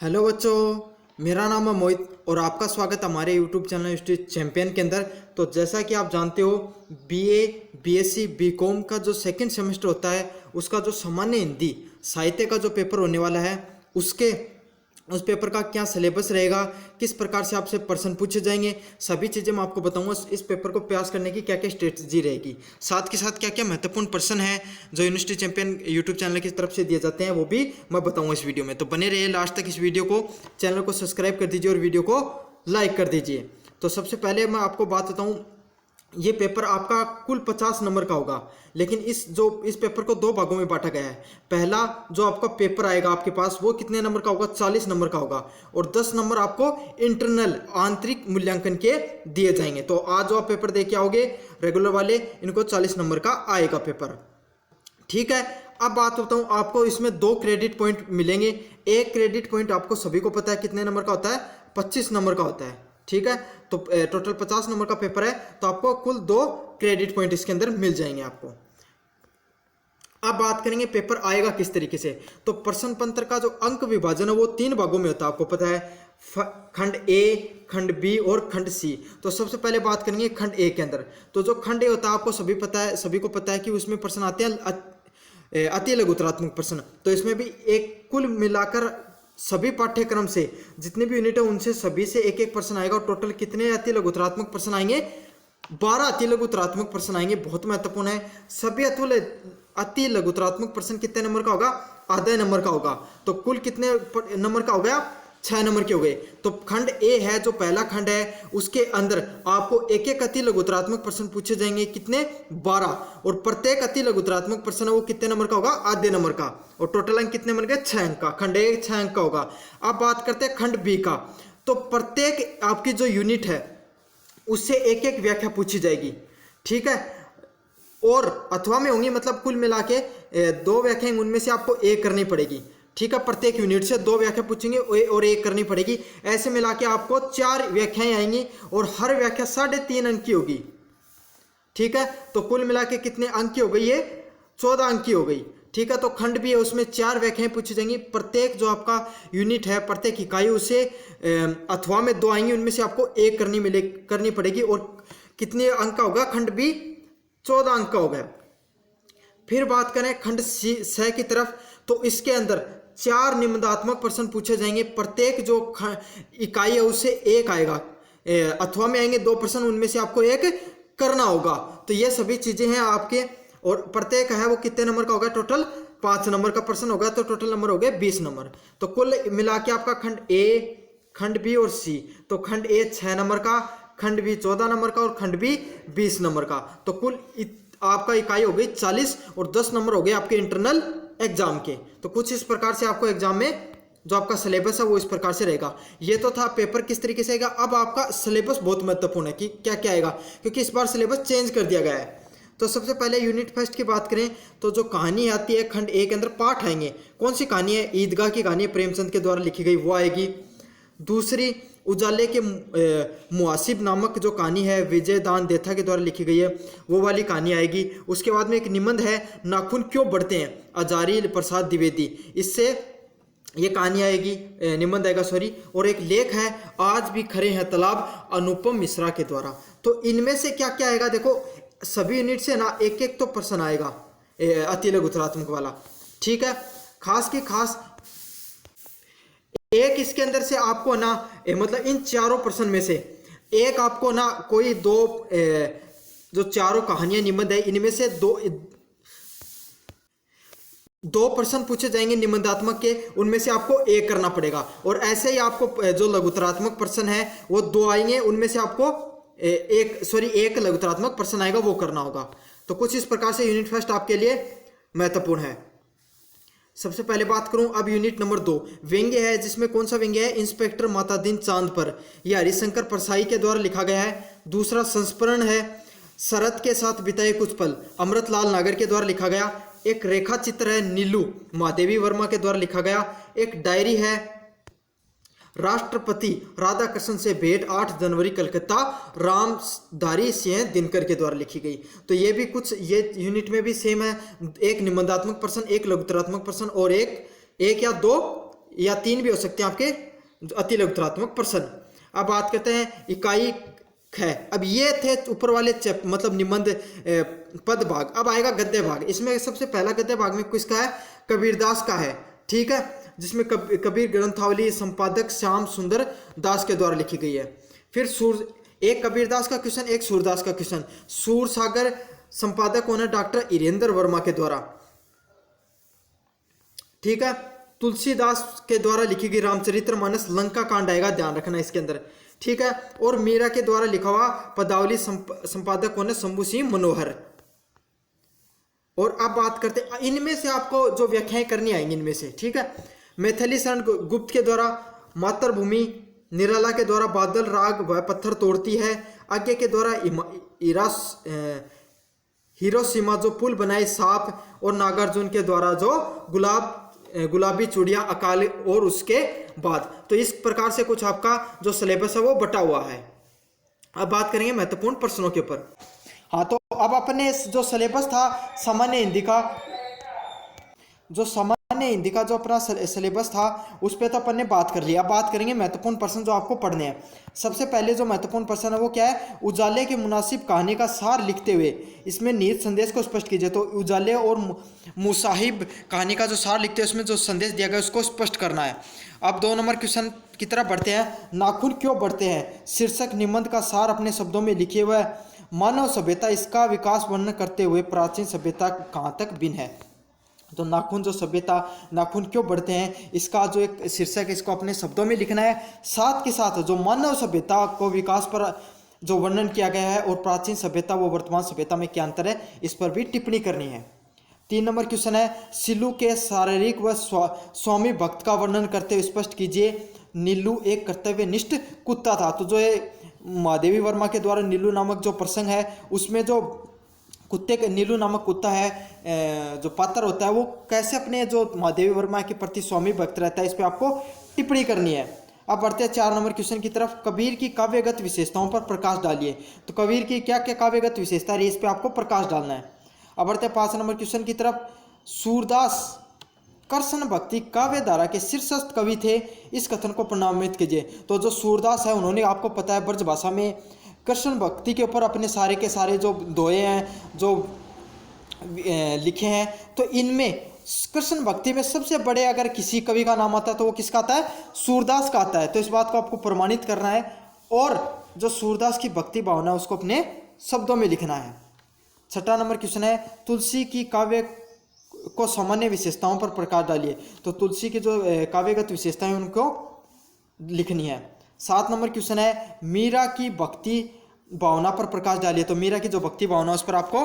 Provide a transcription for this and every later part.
Hello बच्चों, मेरा नाम है मोहित और आपका स्वागत है हमारे यूट्यूब चैनल स्टडी चैंपियन के अंदर। तो जैसा कि आप जानते हो, बीए, बीएससी, बीकॉम का जो सेकंड सेमेस्टर होता है उसका जो सामान्य हिंदी साहित्य का जो पेपर होने वाला है उस पेपर का क्या सिलेबस रहेगा, किस प्रकार से आपसे प्रश्न पूछे जाएंगे, सभी चीज़ें मैं आपको बताऊंगा। इस पेपर को पास करने की क्या क्या स्ट्रेटजी रहेगी, साथ के साथ क्या क्या महत्वपूर्ण प्रश्न है जो यूनिवर्सिटी चैंपियन यूट्यूब चैनल की तरफ से दिए जाते हैं वो भी मैं बताऊंगा इस वीडियो में। तो बने रहिए लास्ट तक इस वीडियो को, चैनल को सब्सक्राइब कर दीजिए और वीडियो को लाइक कर दीजिए। तो सबसे पहले मैं आपको बात बताऊँ, ये पेपर आपका कुल 50 नंबर का होगा, लेकिन इस पेपर को दो भागों में बांटा गया है। पहला जो आपका पेपर आएगा आपके पास वो कितने नंबर का होगा, 40 नंबर का होगा, और 10 नंबर आपको इंटरनल आंतरिक मूल्यांकन के दिए जाएंगे। तो आज जो आप पेपर दे के आओगे रेगुलर वाले, इनको 40 नंबर का आएगा पेपर, ठीक है। अब बात बताऊं, आपको इसमें 2 क्रेडिट पॉइंट मिलेंगे। एक क्रेडिट पॉइंट आपको सभी को पता है कितने नंबर का होता है, 25 नंबर का होता है, ठीक है। तो टोटल 50 नंबर का पेपर है, तो आपको कुल 2 क्रेडिट पॉइंट इसके अंदर मिल जाएंगे आपको। अब बात करेंगे पेपर आएगा किस तरीके से। तो प्रश्न पत्र का जो अंक विभाजन है वो 3 भागों में होता है, आपको पता है, खंड ए, खंड बी और खंड सी। तो सबसे पहले बात करेंगे खंड ए के अंदर। तो जो खंड ए होता है आपको सभी को पता है कि उसमें प्रश्न आते हैं अति लघुतरात्मक प्रश्न। तो इसमें भी एक कुल मिलाकर सभी पाठ्यक्रम से जितने भी यूनिट है उनसे सभी से एक एक प्रश्न आएगा। और टोटल कितने अति लघुतरात्मक प्रश्न आएंगे, 12 अति लघुतरात्मक प्रश्न आएंगे। बहुत महत्वपूर्ण है। सभी अति लघुतरात्मक प्रश्न कितने नंबर का होगा, आधा नंबर का होगा। तो कुल कितने नंबर का हो गया, 6 नंबर के हो गए। तो खंड ए है जो पहला खंड है, उसके अंदर आपको एक एक अति लघुतरात्मक प्रश्न पूछे जाएंगे, कितने, 12। और प्रत्येक अति लघुतरात्मक प्रश्न है वो कितने नंबर का होगा, आधे नंबर का। और टोटल अंक कितने बन गए, 6 अंक का। खंड ए 6 अंक का होगा। अब बात करते हैं खंड बी का। तो प्रत्येक आपकी जो यूनिट है उससे एक एक व्याख्या पूछी जाएगी, ठीक है। और अथवा में होंगी, मतलब कुल मिला के 2 व्याख्याएं, उनमें से आपको एक करनी पड़ेगी, ठीक है। प्रत्येक यूनिट से 2 व्याख्या पूछेंगे और एक करनी पड़ेगी। ऐसे मिला के आपको 4 व्याख्याएं आएंगी और हर व्याख्या 3.5 अंक की होगी, ठीक है। तो कुल मिला के कितने अंक की हो गई, ये 14 अंक की हो गई, ठीक है। तो खंड भी है, उसमें 4 व्याख्याएं पूछी जाएंगी। प्रत्येक जो आपका यूनिट है, प्रत्येक इकाई, उसे अथवा में 2 आएंगी, उनमें से आपको एक करनी पड़ेगी। और कितने अंक का होगा, खंड बी 14 अंक का हो गया। फिर बात करें खंड स की तरफ। तो इसके अंदर 4 निबंधात्मक प्रश्न पूछे जाएंगे। प्रत्येक जो इकाई है उससे एक आएगा, अथवा में आएंगे 2 प्रश्न, उनमें से आपको एक करना होगा। तो ये सभी चीजें हैं आपके। और प्रत्येक है वो कितने नंबर का होगा, टोटल 5 नंबर का प्रश्न होगा। तो टोटल नंबर हो गए 20 नंबर। तो कुल मिला के आपका खंड ए, खंड बी और सी। तो खंड ए 6 नंबर का, खंड बी 14 नंबर का और खंड बी 20 नंबर का। तो कुल आपका इकाई हो गई 40 और 10 नंबर हो गए आपके इंटरनल एग्जाम के। तो कुछ इस प्रकार से आपको एग्जाम में जो आपका सिलेबस है वो इस प्रकार से रहेगा। ये तो था पेपर किस तरीके से आएगा। अब आपका सिलेबस बहुत महत्वपूर्ण है कि क्या क्या आएगा, क्योंकि इस बार सिलेबस चेंज कर दिया गया है। तो सबसे पहले यूनिट फर्स्ट की बात करें तो जो कहानी आती है खंड ए के अंदर, पाठ आएंगे। कौन सी कहानी है, ईदगाह की कहानी प्रेमचंद के द्वारा लिखी गई, वो आएगी। दूसरी उजाले के मुआसिब नामक जो कहानी है विजय दान देथा के द्वारा लिखी गई है, वो वाली कहानी आएगी। उसके बाद में एक निबंध है, नाखून क्यों बढ़ते हैं, आचार्य प्रसाद द्विवेदी, इससे ये कहानी आएगी, निबंध आएगा सॉरी। और एक लेख है, आज भी खरे हैं तालाब, अनुपम मिश्रा के द्वारा। तो इनमें से क्या क्या आएगा, देखो सभी यूनिट से ना एक एक तो प्रश्न आएगा अति लघुतरात्मक वाला, ठीक है। खास की खास एक इसके अंदर से आपको ना मतलब इन चारों प्रश्न में से एक आपको ना कोई 2 जो चारों कहानियां निबंध है इनमें से दो प्रश्न पूछे जाएंगे निबंधात्मक के, उनमें से आपको एक करना पड़ेगा। और ऐसे ही आपको जो लघुतरात्मक प्रश्न है वो 2 आएंगे, उनमें से आपको एक लघुतरात्मक प्रश्न आएगा, वो करना होगा। तो कुछ इस प्रकार से यूनिट फर्स्ट आपके लिए महत्वपूर्ण है। सबसे पहले बात करूं अब यूनिट नंबर 2 व्यंग्य है, जिसमें कौन सा व्यंग्य है, इंस्पेक्टर मातादीन चांद पर, यह हरिशंकर परसाई के द्वारा लिखा गया है। दूसरा संस्मरण है, शरद के साथ बिताए कुछ पल, अमृतलाल नागर के द्वारा लिखा गया। एक रेखा चित्र है, नीलू महादेवी वर्मा के द्वारा लिखा गया। एक डायरी है, राष्ट्रपति राधा कृष्ण से भेंट 8 जनवरी कलकत्ता, रामधारी सिंह दिनकर के द्वारा लिखी गई। तो ये भी कुछ ये यूनिट में भी सेम है, एक निबंधात्मक प्रश्न, एक लघुतरात्मक प्रश्न और एक या दो या 3 भी हो सकते हैं आपके अति लघुत्तरात्मक प्रश्न। अब बात करते हैं इकाई है। अब ये थे ऊपर वाले मतलब निबंध पद भाग। अब आएगा गद्य भाग। इसमें सबसे पहला गद्य भाग में किसका है? कबीरदास का है, ठीक है, जिसमें कबीर ग्रंथावली संपादक श्याम सुंदर दास के द्वारा लिखी गई है। फिर एक कबीरदास का क्वेश्चन, एक सूरदास का क्वेश्चन। सूर सागर संपादक कौन है? डॉक्टर इरेंद्र वर्मा के द्वारा, ठीक है। तुलसीदास के द्वारा लिखी गई रामचरितमानस लंका कांड आएगा, ध्यान रखना इसके अंदर, ठीक है। और मीरा के द्वारा लिखा हुआ पदावली संपादक कौन है? शंभू सिंह मनोहर। और अब बात करते हैं इनमें से आपको जो व्याख्याएं करनी आएंगी इनमें से, ठीक है। मैथिली शरण गुप्त के द्वारा मातृभूमि, निराला के द्वारा बादल राग वह पत्थर तोड़ती है, आज्ञा के द्वारा हिरोशिमा जो पुल बनाए सांप, और नागार्जुन के द्वारा जो गुलाबी चूड़ियां अकाल, और उसके बाद। तो इस प्रकार से कुछ आपका जो सिलेबस है वो बटा हुआ है। अब बात करेंगे महत्वपूर्ण प्रश्नों के ऊपर। हाँ, तो अब अपने जो सिलेबस था सामान्य हिंदी का, जो अपना सिलेबस था उस पर तो अपन ने बात कर लिया। अब बात करेंगे महत्वपूर्ण प्रश्न जो आपको पढ़ने हैं। सबसे पहले जो महत्वपूर्ण प्रश्न है वो क्या है? उजाले की मुनासिब कहानी का सार लिखते हुए इसमें निहित संदेश को स्पष्ट कीजिए। तो उजाले और मुसाहिब कहानी का जो सार लिखते हैं उसमें जो संदेश दिया गया उसको स्पष्ट करना है। अब 2 नंबर क्वेश्चन की तरफ बढ़ते हैं। नाखून क्यों बढ़ते हैं? शीर्षक निबंध का सार अपने शब्दों में लिखे हुए मानव सभ्यता, इसका विकास वर्णन करते हुए प्राचीन सभ्यता कहाँ तक भिन्न है। तो नाखून जो सभ्यता, नाखून क्यों बढ़ते हैं, इसका जो एक शीर्षक है इसको अपने शब्दों में लिखना है। साथ के साथ जो मानव सभ्यता को विकास पर जो वर्णन किया गया है और प्राचीन सभ्यता व वर्तमान सभ्यता में क्या अंतर है, इस पर भी टिप्पणी करनी है। 3 नंबर क्वेश्चन है सिल्लू के शारीरिक व स्वामी भक्त का वर्णन करते हुए स्पष्ट कीजिए। नीलू एक कर्तव्यनिष्ठ कुत्ता था। तो जो है महादेवी वर्मा के द्वारा नीलू नामक जो प्रसंग है उसमें जो कुत्ते के नीलू नामक कुत्ता है जो पात्र होता है वो कैसे अपने जो महादेवी वर्मा के प्रति स्वामी भक्त रहता है, इस पर आपको टिप्पणी करनी है। अब बढ़ते हैं 4 नंबर क्वेश्चन की तरफ। कबीर की काव्यगत विशेषताओं पर प्रकाश डालिए। तो कबीर की क्या क्या काव्यगत विशेषता है, इस पर आपको प्रकाश डालना है। अब बढ़ते हैं 5 नंबर क्वेश्चन की तरफ। सूरदास कृष्ण भक्ति काव्य धारा के शीर्षस्थ कवि थे, इस कथन को प्रमाणित कीजिए। तो जो सूरदास है उन्होंने आपको पता है ब्रज भाषा में कृष्ण भक्ति के ऊपर अपने सारे के सारे जो दोहे हैं जो लिखे हैं, तो इनमें कृष्ण भक्ति में सबसे बड़े अगर किसी कवि का नाम आता है तो वो किसका आता है? सूरदास का आता है। तो इस बात को आपको प्रमाणित करना है और जो सूरदास की भक्ति भावना है उसको अपने शब्दों में लिखना है। 6 नंबर क्वेश्चन है तुलसी की काव्य को सामान्य विशेषताओं पर प्रकाश डालिए। तो तुलसी की जो काव्यगत विशेषताएं उनको लिखनी है। 7 नंबर क्वेश्चन है मीरा की भक्ति भावना पर प्रकाश डालिए। तो मीरा की जो भक्ति भावना उस पर आपको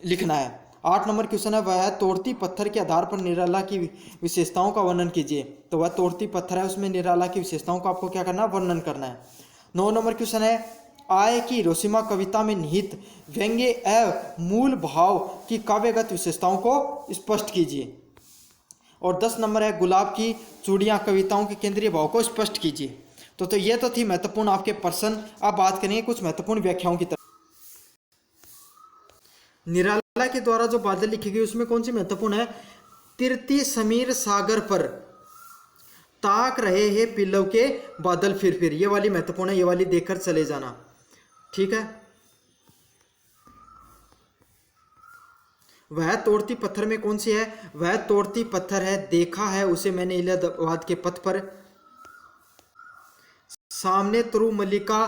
लिखना है। 8 नंबर क्वेश्चन है वह तोड़ती पत्थर के आधार पर निराला की विशेषताओं का वर्णन कीजिए। तो वह तोड़ती पत्थर है, उसमें निराला की विशेषताओं का आपको क्या करना है? वर्णन करना है। 9 नंबर क्वेश्चन है आय की हिरोशिमा कविता में निहित व्यंग्य एवं मूल भाव की काव्यगत विशेषताओं को स्पष्ट कीजिए। और 10 नंबर है गुलाब की चूड़ियां कविताओं के केंद्रीय भाव को स्पष्ट कीजिए। तो ये तो थी महत्वपूर्ण आपके प्रश्न। अब बात करेंगे कुछ महत्वपूर्ण व्याख्याओं की तरफ। निराला के द्वारा जो बादल लिखी गई उसमें कौन सी महत्वपूर्ण है? तिरती समीर सागर पर ताक रहे हैं पिल्लव के बादल फिर, ये वाली महत्वपूर्ण है, ये वाली देखकर चले जाना, ठीक है। वह तोड़ती पत्थर में कौन सी है? वह तोड़ती पत्थर है, देखा है उसे मैंने इलाहाबाद के पथ पर, सामने तरु मल्लिका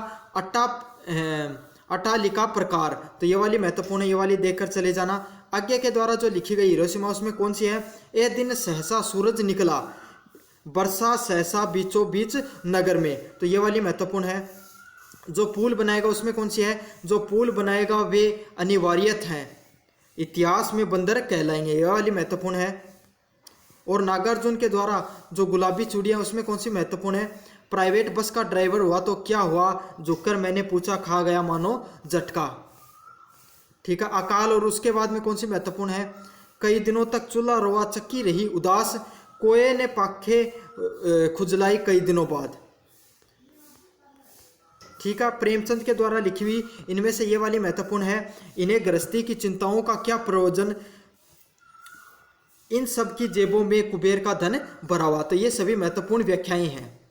अटालिका प्रकार। तो ये वाली महत्वपूर्ण है, ये वाली देखकर चले जाना। आज्ञा के द्वारा जो लिखी गई हिरोशिमा उसमें कौन सी है? ए दिन सहसा सूरज निकला, वर्षा सहसा बीचों बीच नगर में। तो ये वाली महत्वपूर्ण है। जो पुल बनाएगा उसमें कौन सी है? जो पुल बनाएगा वे अनिवार्यत हैं, इतिहास में बंदर कहलाएंगे, ये वाली महत्वपूर्ण है। और नागार्जुन के द्वारा जो गुलाबी चूड़ियां उसमें कौन सी महत्वपूर्ण है? प्राइवेट बस का ड्राइवर हुआ तो क्या हुआ, झुककर मैंने पूछा खा गया मानो झटका, ठीक है। अकाल और उसके बाद में कौन सी महत्वपूर्ण है? कई दिनों तक चूल्हा रोआ चक्की रही उदास, कोये ने पाखे खुजलाई कई दिनों बाद, ठीक है। प्रेमचंद के द्वारा लिखी हुई इनमें से ये वाली महत्वपूर्ण है। इन्हें गृहस्थी की चिंताओं का क्या प्रयोजन, इतिहास में बंदर कहलाएंगे, ये वाली महत्वपूर्ण है। और नागार्जुन के द्वारा जो गुलाबी चूड़ियां उसमें कौन सी महत्वपूर्ण है? प्राइवेट बस का ड्राइवर हुआ तो क्या हुआ, झुककर मैंने पूछा खा गया मानो झटका, ठीक है। अकाल और उसके बाद में कौन सी महत्वपूर्ण है? कई दिनों तक चूल्हा रोआ चक्की रही उदास, कोये ने पाखे खुजलाई कई दिनों बाद, ठीक है। प्रेमचंद के द्वारा लिखी हुई इनमें से ये वाली महत्वपूर्ण है। इन सब की जेबों में कुबेर का धन भरा हुआ। तो ये सभी महत्वपूर्ण व्याख्याएं हैं।